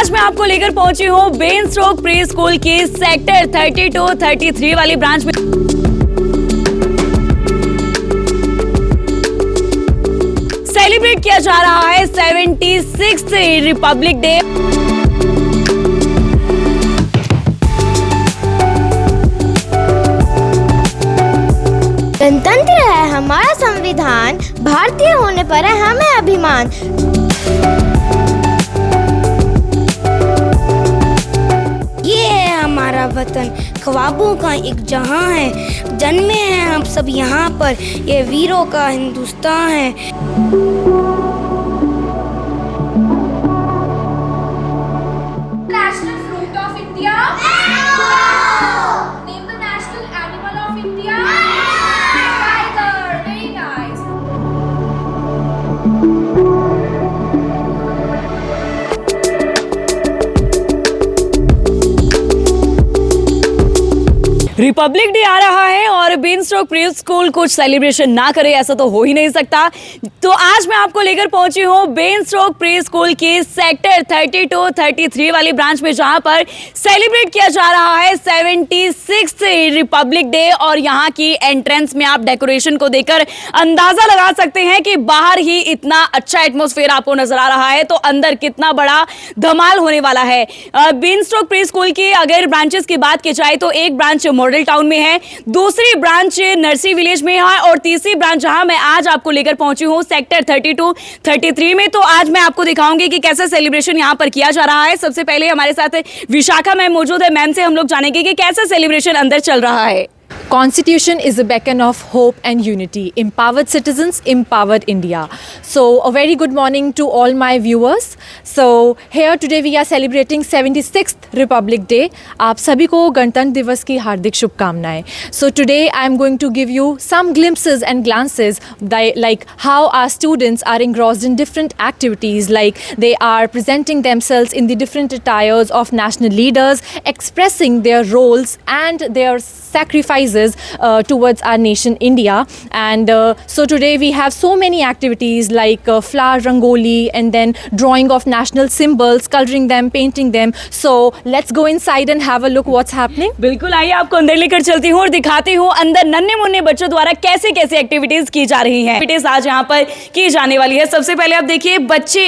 आज मैं आपको लेकर पहुंची हूँ बेन स्टोक प्री स्कूल की सेक्टर 32-33 वाली ब्रांच में। सेलिब्रेट किया जा रहा है 76th रिपब्लिक डे। गणतंत्र है हमारा संविधान, भारतीय होने पर है हमें अभिमान। ये है हमारा वतन, ख्वाबों का एक जहां है। जन्मे हैं हम सब यहाँ पर, ये वीरों का हिंदुस्तान है। National fruit of India. Name the national animal of India. Tiger. Very nice. Republic Day आ रहा है और बेन स्टोक प्री स्कूल कुछ सेलिब्रेशन ना करे ऐसा तो हो ही नहीं सकता। तो आज मैं आपको लेकर पहुंची हूँ बेन स्टोक प्री स्कूल की सेक्टर 32-33 वाली ब्रांच में, जहां पर सेलिब्रेट किया जा रहा है 76th रिपब्लिक डे। और यहाँ की एंट्रेंस में आप डेकोरेशन को देखकर अंदाजा लगा सकते हैं कि बाहर ही इतना अच्छा एटमॉस्फेयर आपको नजर आ रहा है तो अंदर कितना बड़ा धमाल होने वाला है। बेन स्टोक प्री स्कूल की अगर ब्रांचेस की बात की जाए तो एक ब्रांच मॉडल टाउन में है, दूसरी ब्रांच नर्सी विलेज में है और तीसरी ब्रांच जहां मैं आज आपको लेकर पहुंची हूं सेक्टर 32-33 में। तो आज मैं आपको दिखाऊंगी कि कैसा सेलिब्रेशन यहां पर किया जा रहा है। सबसे पहले हमारे साथ विशाखा मैम मौजूद है, मैम से हम लोग जानेंगे कि कैसा सेलिब्रेशन अंदर चल रहा है। Constitution is a beacon of hope and unity. Empowered citizens, empowered India. So, a very good morning to all my viewers. So, here today we are celebrating 76th Republic Day. आप सभी को गणतंत्र दिवस की हार्दिक शुभकामनाएं. So, today I am going to give you some glimpses and glances like how our students are engrossed in different activities, like they are presenting themselves in the different attires of national leaders, expressing their roles and their sacrifices towards our nation India. And so today we have so many activities like flower rangoli and then drawing of national symbols, coloring them, painting them. So let's go inside and have a look what's happening. बिल्कुल, आइए आपको अंदर लेकर चलती हूँ और दिखाती हूँ अंदर नन्हे मुन्ने बच्चों द्वारा कैसे कैसे एक्टिविटीज की जा रही हैं। एक्टिविटीज आज यहाँ पर की जाने वाली है। सबसे पहले आप देखिए बच्चे,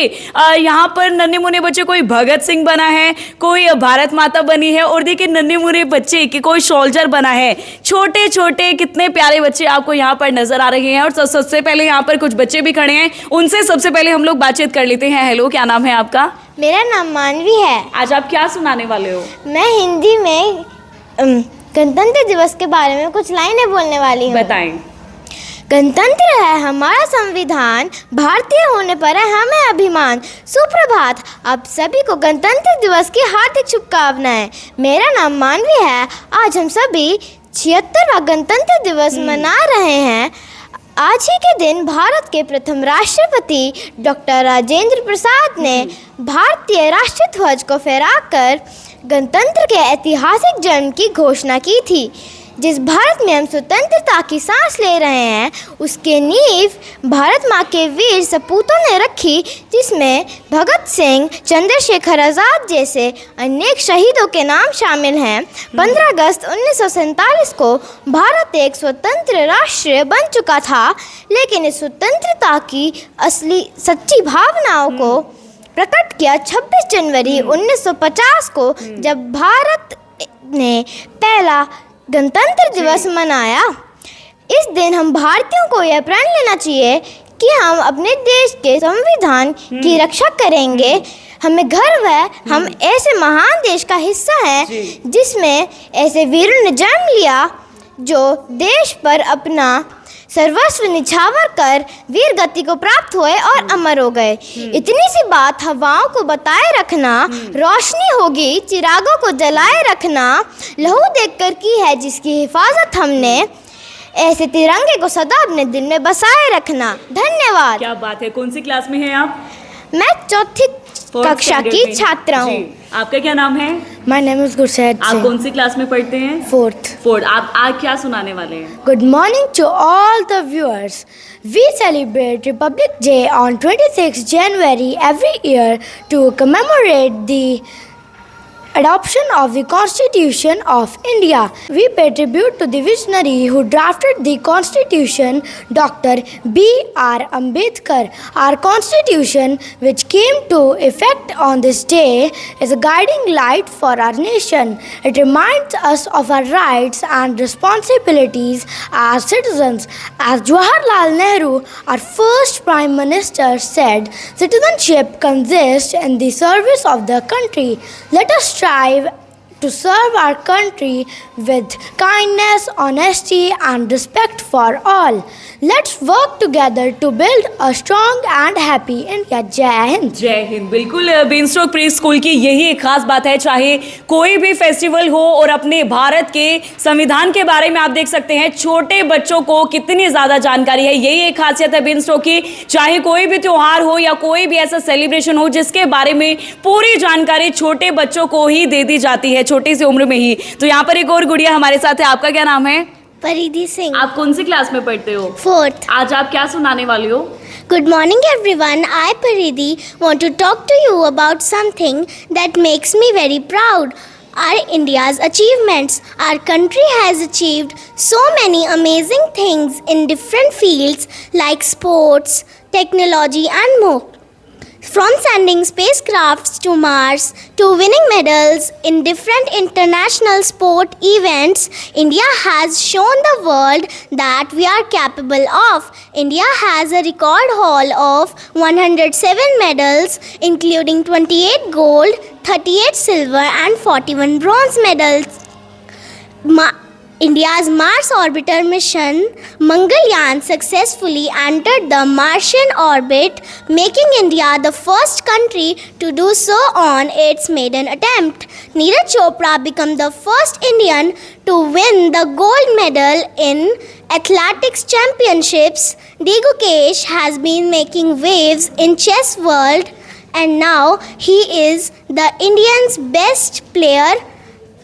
यहाँ पर नन्हे मुन्ने बच्चे, कोई भगत सिंह बना है, कोई भारत माता बनी है और देखिए नन्हे मुन्ने बच्चे कि कोई सोल्जर बना है। छोटे छोटे कितने प्यारे बच्चे आपको यहाँ पर नजर आ रहे हैं। और सबसे पहले यहाँ पर कुछ बच्चे भी खड़े हैं, उनसे सबसे पहले हम लोग बातचीत कर लेते हैं। हेलो, क्या नाम है आपका? मेरा नाम मानवी है। आज आप क्या सुनाने वाले हो? मैं हिंदी में गणतंत्र दिवस के बारे में कुछ लाइनें बोलने वाली हूँ। बताएं। गणतंत्र है हमारा संविधान, भारतीय होने पर है हमें अभिमान। सुप्रभात, आप सभी को गणतंत्र दिवस की हार्दिक शुभकामनाएं। मेरा नाम मानवी है। आज हम सभी 76वां गणतंत्र दिवस मना रहे हैं। आज ही के दिन भारत के प्रथम राष्ट्रपति डॉक्टर राजेंद्र प्रसाद ने भारतीय राष्ट्रीय ध्वज को फहराकर गणतंत्र के ऐतिहासिक जन्म की घोषणा की थी। जिस भारत में हम स्वतंत्रता की सांस ले रहे हैं उसके नींव भारत माँ के वीर सपूतों ने रखी, जिसमें भगत सिंह, चंद्रशेखर आज़ाद जैसे अनेक शहीदों के नाम शामिल हैं। 15 अगस्त 1947 को भारत एक स्वतंत्र राष्ट्र बन चुका था, लेकिन इस स्वतंत्रता की असली सच्ची भावनाओं को प्रकट किया 26 जनवरी 1950 को, जब भारत ने पहला गणतंत्र दिवस मनाया। इस दिन हम भारतीयों को यह प्रण लेना चाहिए कि हम अपने देश के संविधान की रक्षा करेंगे। हमें गर्व है हम ऐसे महान देश का हिस्सा हैं जिसमें ऐसे वीरों ने जन्म लिया जो देश पर अपना सर्वस्व निछावर कर वीर गति को प्राप्त हुए और अमर हो गए। इतनी सी बात हवाओं को बताए रखना, रोशनी होगी चिरागों को जलाए रखना, लहू देखकर की है जिसकी हिफाजत हमने, ऐसे तिरंगे को सदा अपने दिल में बसाए रखना। धन्यवाद। क्या बात है। कौन सी क्लास में हैं आप? मैं चौथी कक्षा की छात्रा हूँ। आपका क्या नाम है? My name is Gurshad आप Singh. कौन सी क्लास में पढ़ते हैं? Fourth. फोर्थ। आप आज क्या सुनाने वाले हैं? Good morning to all the viewers. We celebrate Republic Day on 26 January every year to commemorate the adoption of the Constitution of India. We pay tribute to the visionary who drafted the Constitution, Dr. B.R. Ambedkar. Our Constitution, which came to effect on this day, is a guiding light for our nation. It reminds us of our rights and responsibilities as citizens. As Jawaharlal Nehru, our first Prime Minister, said, citizenship consists in the service of the country. Let us strive to serve our country with kindness, honesty, and respect for all. Let's work together to build a strong and happy India. जय हिंद। जय हिंद। बिल्कुल, बेनस्ट्रोक pre school की यही एक खास बात है, चाहे कोई भी फेस्टिवल हो और अपने भारत के संविधान के बारे में आप देख सकते हैं छोटे बच्चों को कितनी ज़्यादा जानकारी है। यही एक खासियत है बेनस्ट्रोक की, चाहे कोई भी त्यौहार हो या कोई भी ऐसा सेलिब्रेशन हो जिसके बारे में पूरी जानकारी छोटे बच्चों को ही दे दी जाती है, छोटी सी उम्र में ही। तो यहाँ पर एक और गुड़िया हमारे साथ है, आपका क्या नाम है? परिधि सिंह। आप कौन सी क्लास में पढ़ते हो? Fourth. आज आप क्या सुनाने वाले हो? Good morning everyone. I Paridhi want to talk to you about something that makes me very proud. Our India's achievements. Our country has achieved so many amazing things in different fields like sports, technology and more. From sending spacecrafts to Mars to winning medals in different international sport events, India has shown the world that we are capable of. India has a record haul of 107 medals, including 28 gold, 38 silver, and 41 bronze medals. India's Mars orbiter mission Mangalyaan successfully entered the Martian orbit, making India the first country to do so on its maiden attempt. Neeraj Chopra became the first Indian to win the gold medal in athletics championships. D. Gukesh has been making waves in chess world and now he is the Indian's best player.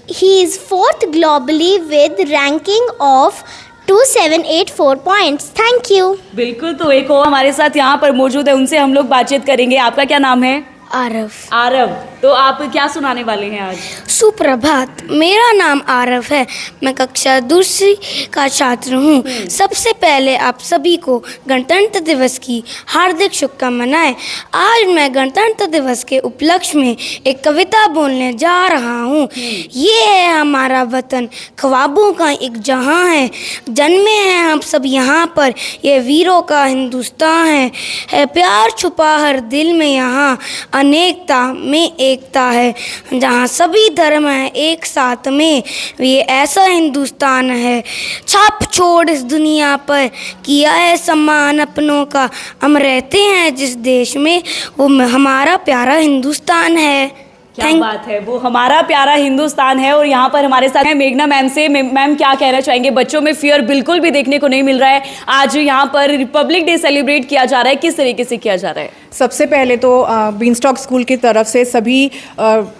He is fourth globally with ranking of 2784 points. Thank you. बिल्कुल, तो एक और हमारे साथ यहाँ पर मौजूद है, उनसे हम लोग बातचीत करेंगे। आपका क्या नाम है? आरव। आरव, तो आप क्या सुनाने वाले हैं आज? सुप्रभात, मेरा नाम आरव है। मैं कक्षा दूसरी का छात्र हूँ। सबसे पहले आप सभी को गणतंत्र दिवस की हार्दिक शुभकामनाएं। आज मैं गणतंत्र दिवस के उपलक्ष्य में एक कविता बोलने जा रहा हूँ। ये है हमारा वतन, ख्वाबों का एक जहाँ है, जन्मे हैं हम सब यहाँ पर, ये वीरों का हिंदुस्तान है प्यार छुपा हर दिल में, यहाँ अनेकता में एकता है, जहाँ सभी धर्म हैं एक साथ में, ये ऐसा हिंदुस्तान है। छाप छोड़ इस दुनिया पर किया है सम्मान अपनों का, हम रहते हैं जिस देश में वो हमारा प्यारा हिंदुस्तान है। क्या बात है, वो हमारा प्यारा हिंदुस्तान है। और यहाँ पर हमारे साथ है मेघना मैम से। मैम क्या कहना चाहेंगे? बच्चों में फियर बिल्कुल भी देखने को नहीं मिल रहा है। आज यहाँ पर रिपब्लिक डे सेलिब्रेट किया जा रहा है, किस तरीके से किया जा रहा है? सबसे पहले तो बीनस्टॉक स्कूल की तरफ से सभी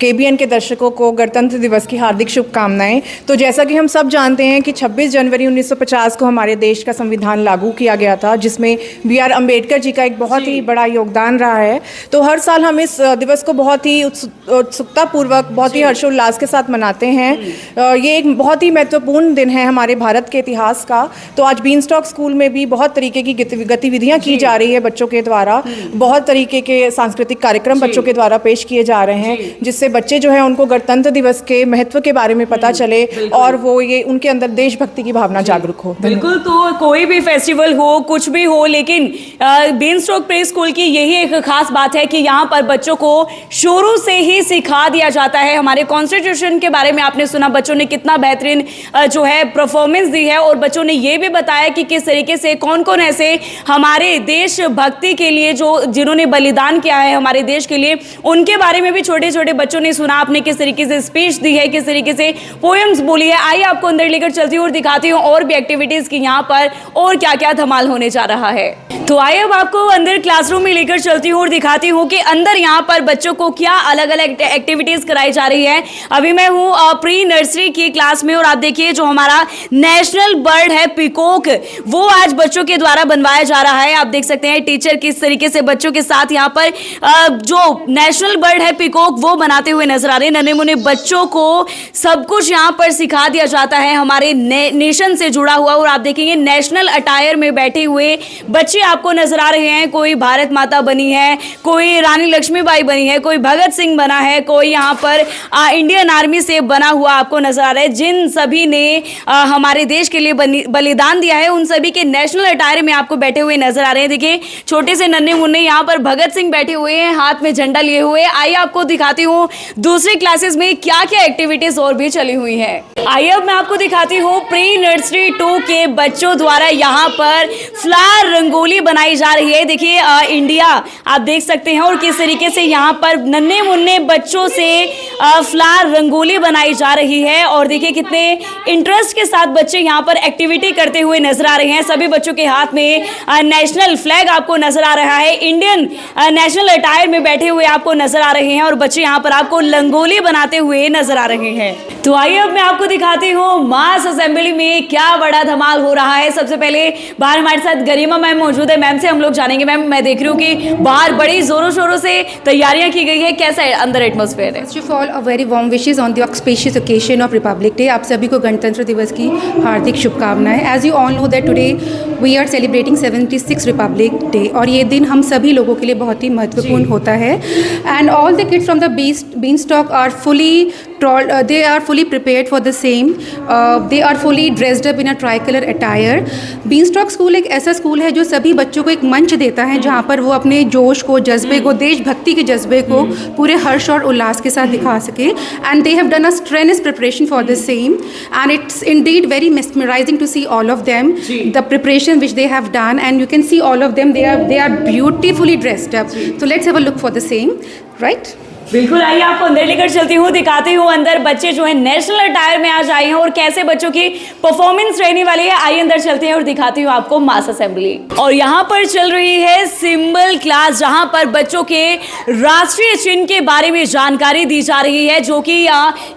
KBN के दर्शकों को गणतंत्र दिवस की हार्दिक शुभकामनाएं। तो जैसा कि हम सब जानते हैं कि 26 जनवरी 1950 को हमारे देश का संविधान लागू किया गया था, जिसमें B.R. अम्बेडकर जी का एक बहुत ही बड़ा योगदान रहा है। तो हर साल हम इस दिवस को बहुत ही उत्सुकतापूर्वक, बहुत ही हर्षोल्लास के साथ मनाते हैं। ये एक बहुत ही महत्वपूर्ण दिन है हमारे भारत के इतिहास का। तो आज बीनस्टॉक स्कूल में भी बहुत तरीके की गतिविधियाँ की जा रही है बच्चों के द्वारा। बहुत तरीके के सांस्कृतिक कार्यक्रम बच्चों के द्वारा पेश किए जा रहे हैं, जिससे बच्चे जो है उनको गणतंत्र दिवस के महत्व के बारे में पता चले और वो ये उनके अंदर देशभक्ति की भावना जागरूक हो। बिल्कुल, तो कोई भी फेस्टिवल हो, कुछ भी हो, लेकिन बीनस्टॉक प्री स्कूल की यही एक खास बात है कि यहाँ पर बच्चों को शुरू से ही सिखा दिया जाता है। हमारे कॉन्स्टिट्यूशन के बारे में आपने सुना, बच्चों ने कितना बेहतरीन जो है परफॉर्मेंस दी है और बच्चों ने ये भी बताया कि किस तरीके से कौन कौन ऐसे हमारे देशभक्ति के लिए जिन्होंने जिन्होंने बलिदान किया है हमारे देश के लिए, उनके बारे में भी छोटे छोटे बच्चों ने सुना आपने किस तरीके से स्पीच दी है, किस तरीके से पोएम्स बोली है। आइए आपको अंदर लेकर चलती हूँ और दिखाती हूँ और भी एक्टिविटीज की यहाँ पर और क्या क्या धमाल होने जा रहा है। तो आइए अब आपको अंदर क्लासरूम में लेकर चलती हूँ और दिखाती हूँ कि अंदर यहाँ पर बच्चों को क्या अलग अलग एक्टिविटीज कराई जा रही है। अभी मैं हूँ प्री नर्सरी की क्लास में और आप देखिए जो हमारा नेशनल बर्ड है पीकॉक, वो आज बच्चों के द्वारा बनवाया जा रहा है। आप देख सकते हैं टीचर किस तरीके से बच्चों के साथ यहाँ पर जो नेशनल बर्ड है पीकॉक वो बनाते हुए नजर आ रहे हैं। नन्हे मुन्ने बच्चों को सब कुछ यहाँ पर सिखा दिया जाता है हमारे नेशन से जुड़ा हुआ। और आप देखेंगे नेशनल अटायर में बैठे हुए बच्चे आपको नजर आ रहे हैं। कोई भारत माता बनी है, कोई रानी लक्ष्मीबाई बनी है, कोई भगत सिंह बना है, कोई यहाँ पर इंडियन आर्मी से बना हुआ आपको नजर आ रहा है। जिन सभी ने हमारे देश के लिए बलिदान दिया है उन सभी के नेशनल अटायर में आपको बैठे हुए नजर आ रहे हैं। देखिए छोटे से नन्हे मुन्ने यहाँ पर भगत सिंह बैठे हुए हैं हाथ में झंडा लिए हुए। आइए आपको दिखाती हूँ दूसरी क्लासेस में क्या क्या एक्टिविटीज और भी चली हुई है। आइए अब मैं आपको दिखाती हूँ प्री नर्सरी 2 के बच्चों द्वारा यहाँ पर फ्लावर रंगोली बनाई जा रही है। देखिए इंडिया आप देख सकते हैं और किस तरीके से यहाँ पर नन्हे मुन्ने बच्चों से फ्लावर रंगोली बनाई जा रही है। और देखिए कितने इंटरेस्ट के साथ बच्चे यहाँ पर एक्टिविटी करते हुए नजर आ रहे हैं। सभी बच्चों के हाथ में नेशनल फ्लैग आपको नजर आ रहा है, इंडियन नेशनल अटायर में बैठे हुए आपको नजर आ रहे हैं और बच्चे यहाँ पर आपको रंगोली बनाते हुए नजर आ रहे हैं। तो आइए अब मैं आपको दिखाती हूँ मास असेंबली में क्या बड़ा धमाल हो रहा है। सबसे पहले बाहर हमारे साथ गरिमा मैम मौजूद है, मैम से हम लोग जानेंगे। मैम मैं देख रही हूँ कि बाहर बड़ी जोरों शोरों से तैयारियां की गई है, कैसा है अंदर एटमॉस्फेयर है? First of all a very warm wishes on the auspicious occasion of republic day. आप सभी को गणतंत्र दिवस की हार्दिक शुभकामनाएं। As you all know that today we are celebrating 76 republic day और ये दिन हम सभी लोगों के लिए बहुत ही महत्वपूर्ण होता है। And all the kids from the Beanstalk are fully they are fully prepared for the same. They are fully dressed up in a tricolor attire. Beanstalk school एक ऐसा स्कूल है जो सभी बच्चों को एक मंच देता है जहाँ पर वो अपने जोश को, जज्बे को, देशभक्ति के जज्बे को पूरे हर्ष और उल्लास के साथ दिखा सके। And they have done a strenuous preparation for the same and it's indeed very mesmerizing to see all of them, the preparation which they have done, and you can see all of them, they are beautifully dressed up. So let's have a look for the same, right? बिल्कुल, आइए आपको अंदर लेकर चलती हूँ, दिखाती हूँ अंदर बच्चे जो है नेशनल अटायर में आज आए हैं और कैसे बच्चों की परफॉर्मेंस रहने वाली है। आइए अंदर चलते हैं और दिखाती हूँ आपको मास असेंबली। और यहाँ पर चल रही है सिंबल क्लास जहाँ पर बच्चों के राष्ट्रीय चिन्ह के बारे में जानकारी दी जा रही है, जो कि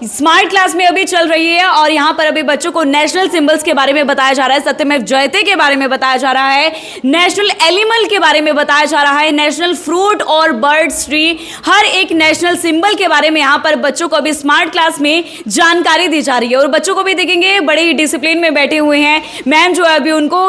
स्मार्ट क्लास में अभी चल रही है। और यहाँ पर अभी बच्चों को नेशनल सिंबल्स के बारे में बताया जा रहा है, सत्यमेव जयते के बारे में बताया जा रहा है, नेशनल एनिमल के बारे में बताया जा रहा है, नेशनल फ्रूट और बर्ड्स ट्री, हर एक नेशनल सिंबल के बारे में यहाँ पर बच्चों को अभी स्मार्ट क्लास में जानकारी दी जा रही है। और बच्चों को भी देखेंगे बड़े ही डिसिप्लिन में बैठे हुए हैं, मैम जो है अभी उनको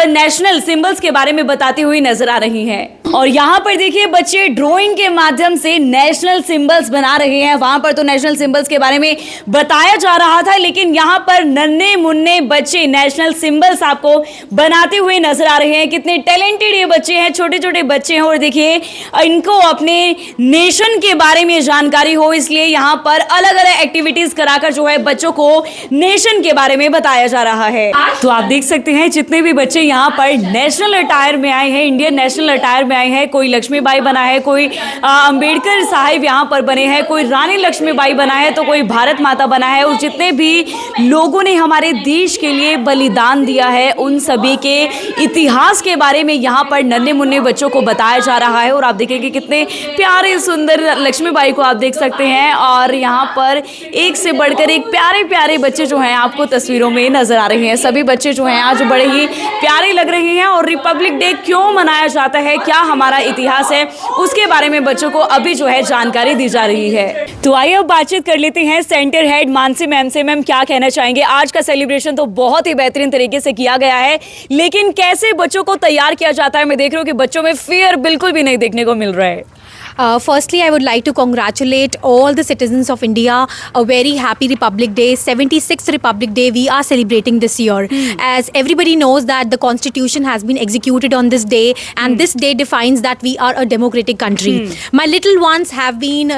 नेशनल सिंबल्स के बारे में बताती हुई नजर आ रही हैं। और यहाँ पर देखिए बच्चे ड्राइंग के माध्यम से नेशनल सिंबल्स बना रहे हैं। वहां पर तो नेशनल सिंबल्स के बारे में बताया जा रहा था, लेकिन यहाँ पर नन्हे मुन्ने बच्चे नेशनल सिंबल्स आपको बनाते हुए नजर आ रहे हैं। कितने टैलेंटेड ये बच्चे हैं, छोटे छोटे बच्चे हैं। और देखिए इनको अपने नेशन के बारे में जानकारी हो, इसलिए यहाँ पर अलग अलग एक्टिविटीज कराकर जो है बच्चों को नेशन के बारे में बताया जा रहा है। तो आप देख सकते हैं जितने भी बच्चे यहाँ पर नेशनल अटायर में आए हैं, इंडियन नेशनल अटायर में आए हैं, कोई लक्ष्मीबाई बना है, कोई अंबेडकर साहिब यहाँ पर बने हैं, कोई रानी लक्ष्मीबाई बना है, तो कोई भारत माता बना है। और जितने भी लोगों ने हमारे देश के लिए बलिदान दिया है उन सभी के इतिहास के बारे में यहाँ पर नन्हे मुन्ने बच्चों को बताया जा रहा है। और आप देखेंगे कितने प्यारे सुंदर लक्ष्मीबाई को आप देख सकते हैं। और यहाँ पर एक से बढ़कर एक प्यारे प्यारे बच्चे जो हैं आपको तस्वीरों में नजर आ रहे हैं। सभी बच्चे जो हैं आज बड़े ही प्यारे लग रहे हैं। और रिपब्लिक डे क्यों मनाया जाता है, क्या हमारा इतिहास है, उसके बारे में बच्चों को अभी जो है जानकारी दी जा रही है। तो आइए अब बातचीत कर लेते हैं सेंटर हेड मानसी मैम से। मैम क्या कहना चाहेंगे? आज का सेलिब्रेशन तो बहुत ही बेहतरीन तरीके से किया गया है, लेकिन कैसे बच्चों को तैयार किया जाता है? मैं देख रही हूँ कि बच्चों में फियर बिल्कुल भी नहीं देखने को मिल रहा है। Firstly, I would like to congratulate all the citizens of India. A very happy Republic Day, 76th Republic Day we are celebrating this year. As everybody knows that the Constitution has been executed on this day, and this day defines that we are a democratic country. My little ones have been,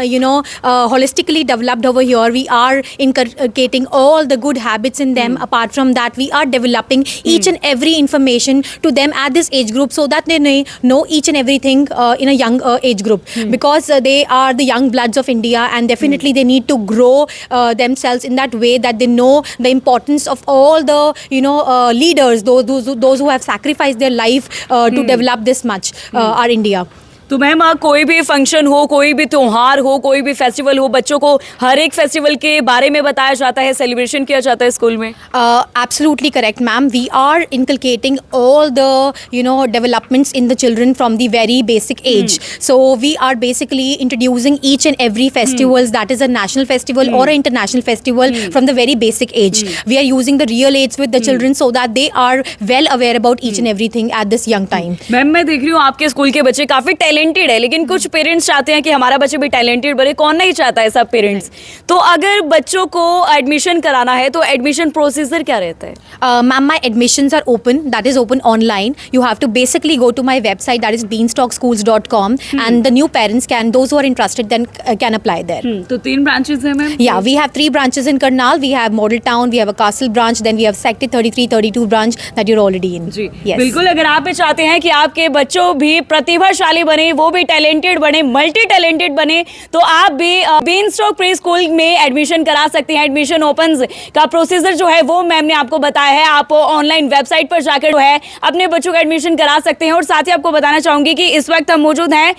holistically developed over here. We are inculcating all the good habits in them. Apart from that, we are developing each and every information to them at this age group so that they know each and everything in a young age group, because they are the young bloods of India, and definitely they need to grow themselves in that way that they know the importance of all the leaders, those who have sacrificed their life to develop this much our India. तो ma'am कोई भी function हो, कोई भी त्योहार हो, कोई भी फेस्टिवल हो, बच्चों को हर एक फेस्टिवल के बारे में बताया जाता है, सेलिब्रेशन किया जाता है स्कूल में? Absolutely correct, ma'am. We are inculcating all the developments in the children from the very basic age. So we are basically introducing each and every festivals, that is a national festival or an international festival, from the very basic age. We are using the real age with the children so that they are well aware about each and everything at this young time. Ma'am मैं देख रही हूँ आपके school के बच्चे काफी talented है, लेकिन कुछ पेरेंट्स चाहते हैं कि हमारा बच्चे भी टैलेंटेड बने. कौन नहीं चाहता है, सब पेरेंट्स. तो अगर बच्चों को एडमिशन कराना है तो एडमिशन प्रोसीजर क्या रहता है? Ma'am, my admissions are open. That is open online. You have to basically go to my website, that is beanstalkschools.com, and the new parents those who are interested then can apply there. तो 3 branches हैं ma'am? Yeah, we have 3 branches in Karnal. We have Model Town, we have a Castle branch, then we have Sector 33, 32 branch that you're already in. जी Yes. बिल्कुल. अगर आप भी चाहते हैं कि आपके बच्चों भी प्रतिभाशाली बने, वो भी टैलेंटेड बने, मल्टी टैलेंटेड बने, तो आप भी बीनस्टॉक प्री स्कूल में एडमिशन करा सकते हैं. एडमिशन ओपन का प्रोसीजर जो है वो मैम ने आपको बताया है. आप ऑनलाइन वेबसाइट पर जाकर जो है अपने बच्चों का एडमिशन करा सकते हैं. और साथ ही आपको बताना चाहूंगी कि इस वक्त हम मौजूद हैं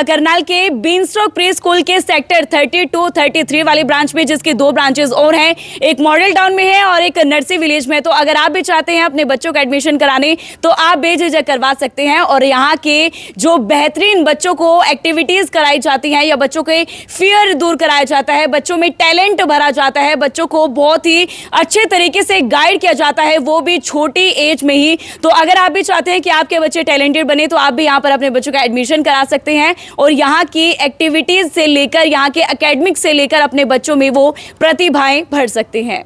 करनाल के बीनस्टॉक प्री स्कूल के सेक्टर 32, 33 वाली ब्रांच में, जिसकी 2 ब्रांचेस और हैं. एक मॉडल टाउन में है और एक नर्सी विलेज में. तो अगर आप भी चाहते हैं अपने बच्चों का एडमिशन कराने, तो आप बेझिझक करवा सकते हैं. और यहाँ के जो बेहतरीन बच्चों को एक्टिविटीज कराई जाती हैं, या बच्चों के फियर दूर कराया जाता है, बच्चों में टैलेंट भरा जाता है, बच्चों को बहुत ही अच्छे तरीके से गाइड किया जाता है, वो भी छोटी एज में ही. तो अगर आप भी चाहते हैं कि आपके बच्चे टैलेंटेड बने, तो आप भी यहाँ पर अपने बच्चों का एडमिशन करा सकते हैं. और यहाँ की एक्टिविटीज से लेकर, यहाँ के एकेडमिक्स से लेकर अपने बच्चों में वो प्रतिभाएं भर सकते हैं.